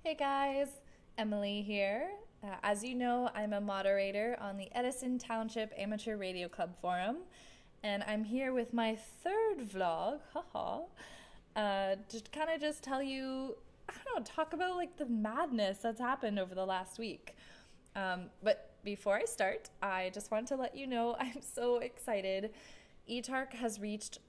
Hey guys, Emily here. As you know, I'm a moderator on the Edison Township Amateur Radio Club forum, and I'm here with my third vlog, haha, to kind of just tell you, I don't know, talk about like the madness that's happened over the last week. But before I start, I just want to let you know I'm so excited. ETARC has reached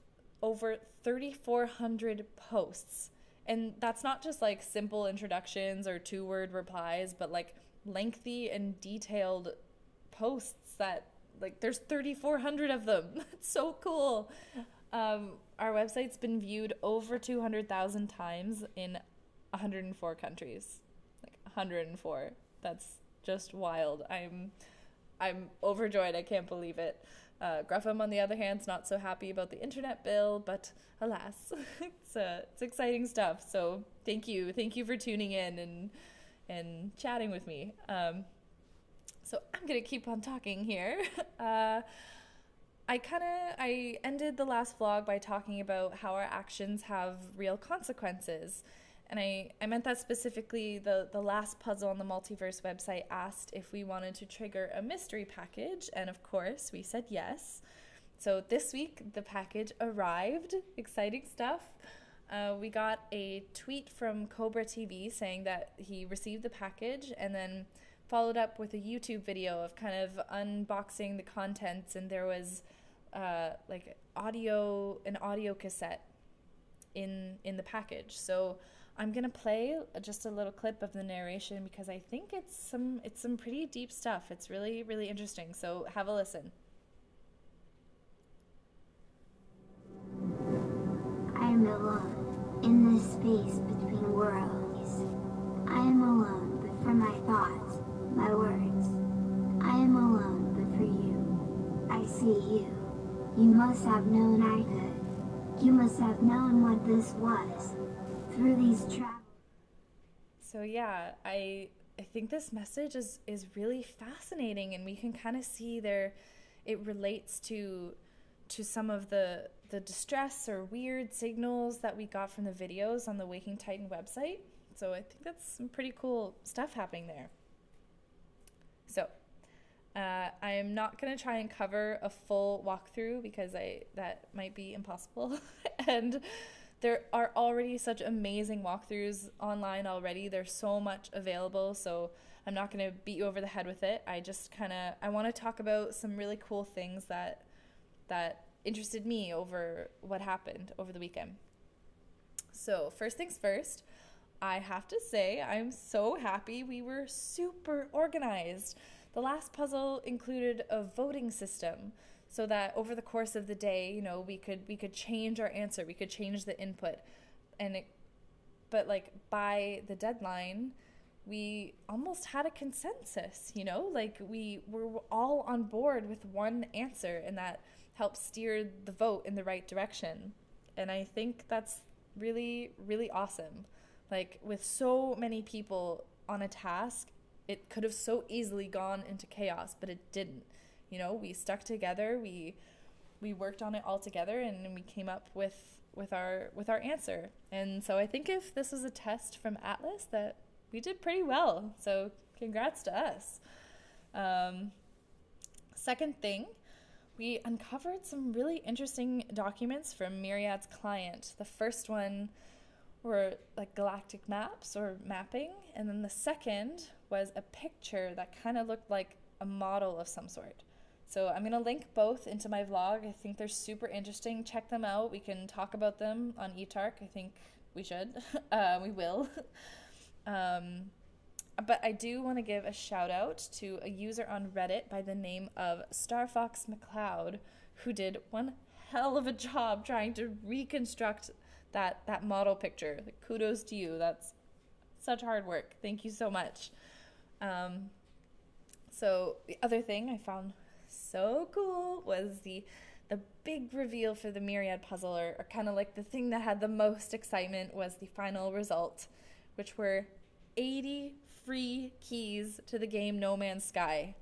over 3,400 posts. And that's not just like simple introductions or two-word replies, but like lengthy and detailed posts that like there's 3,400 of them. It's so cool. Our website's been viewed over 200,000 times in 104 countries. Like 104. That's just wild. I'm overjoyed. I can't believe it. Gruffum, on the other hand, is not so happy about the internet bill, but alas, it's exciting stuff. So thank you for tuning in and chatting with me. So I'm gonna keep on talking here. I ended the last vlog by talking about how our actions have real consequences. And I meant that specifically. The last puzzle on the Multiverse website asked if we wanted to trigger a mystery package, and of course we said yes. So this week the package arrived. Exciting stuff. We got a tweet from Cobra TV saying that he received the package, and then followed up with a YouTube video of kind of unboxing the contents, and there was like an audio cassette in the package. So I'm gonna play just a little clip of the narration because I think it's some pretty deep stuff. It's really, really interesting. So have a listen. I am alone in this space between worlds. I am alone but for my thoughts, my words. I am alone but for you. I see you. You must have known I could. You must have known what this was. Through these travels. So yeah, I think this message is really fascinating, and we can kind of see there it relates to some of the distress or weird signals that we got from the videos on the Waking Titan website. So I think that's some pretty cool stuff happening there. So I'm not going to try and cover a full walkthrough because that might be impossible. And there are already such amazing walkthroughs online already. There's so much available, so I'm not going to beat you over the head with it. I want to talk about some really cool things that interested me over what happened over the weekend. So first things first, I have to say I'm so happy we were super organized. The last puzzle included a voting system, so that over the course of the day, you know, we could change our answer, we could change the input, but like by the deadline, we almost had a consensus, you know, like we were all on board with one answer, and that helped steer the vote in the right direction. And I think that's really, really awesome. Like with so many people on a task, it could have so easily gone into chaos, but it didn't. You know, we stuck together, we worked on it all together, and we came up with our answer. And so I think if this was a test from Atlas, that we did pretty well. So congrats to us. Second thing, we uncovered some really interesting documents from Myriad's client. The first one were like galactic maps or mapping, and then the second was a picture that kind of looked like a model of some sort. So I'm going to link both into my vlog. I think they're super interesting. Check them out. We can talk about them on ETARC. I think we should. We will. But I do want to give a shout out to a user on Reddit by the name of Starfox McLeod, who did one hell of a job trying to reconstruct that model picture. Like, kudos to you. That's such hard work. Thank you so much. So the other thing I found so cool was the big reveal for the Myriad puzzle, or kind of like the thing that had the most excitement, was the final result, which were 80 free keys to the game No Man's Sky.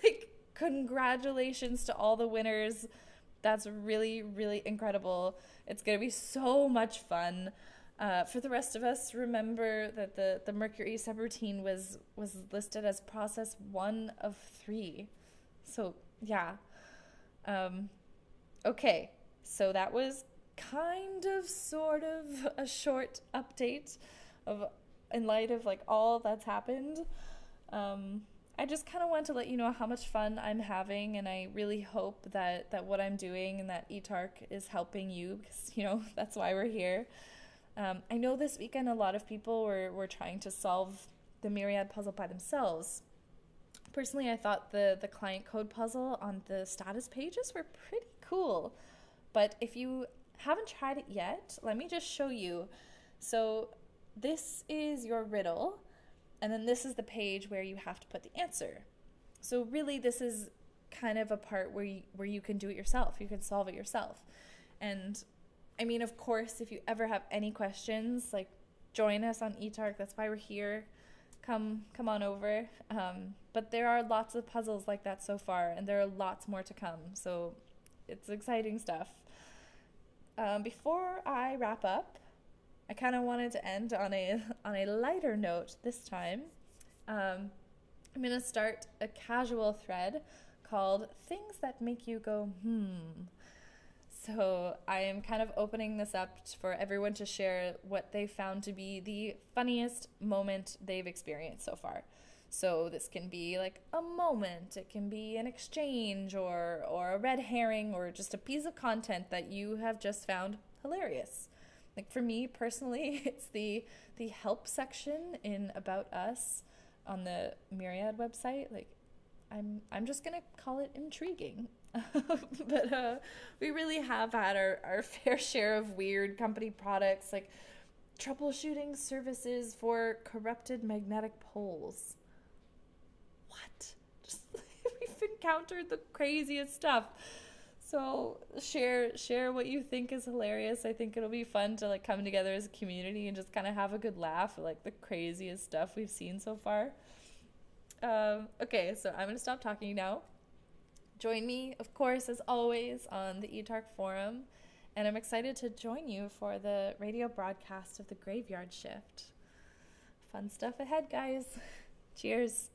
Like, congratulations to all the winners. That's really, really incredible. It's gonna be so much fun. For the rest of us, remember that the Mercury subroutine was listed as process 1 of 3. So yeah. Okay, so that was kind of sort of a short update of in light of like all that's happened. I just kind of want to let you know how much fun I'm having, and I really hope that what I'm doing and that ETARC is helping you, because, you know, that's why we're here. I know this weekend a lot of people were trying to solve the Myriad puzzle by themselves. Personally, I thought the client code puzzle on the status pages were pretty cool. But if you haven't tried it yet, let me just show you. So this is your riddle, and then this is the page where you have to put the answer. So really, this is kind of a part where you can do it yourself. You can solve it yourself. And I mean, of course, if you ever have any questions, like, join us on ETARC. That's why we're here. Come on over. But there are lots of puzzles like that so far, and there are lots more to come. So it's exciting stuff. Before I wrap up, I kind of wanted to end on a lighter note this time. I'm going to start a casual thread called Things That Make You Go, So I am kind of opening this up for everyone to share what they found to be the funniest moment they've experienced so far. So this can be like a moment, it can be an exchange or a red herring, or just a piece of content that you have just found hilarious. Like for me personally, it's the help section in About Us on the Myriad website. Like I'm just gonna call it intriguing. But we really have had our fair share of weird company products, like troubleshooting services for corrupted magnetic poles. What? Just we've encountered the craziest stuff. So share what you think is hilarious. I think it'll be fun to like come together as a community and just kind of have a good laugh at like the craziest stuff we've seen so far. Okay, so I'm gonna stop talking now. Join me, of course, as always, on the ETARC forum, and I'm excited to join you for the radio broadcast of the Graveyard Shift. Fun stuff ahead, guys. Cheers.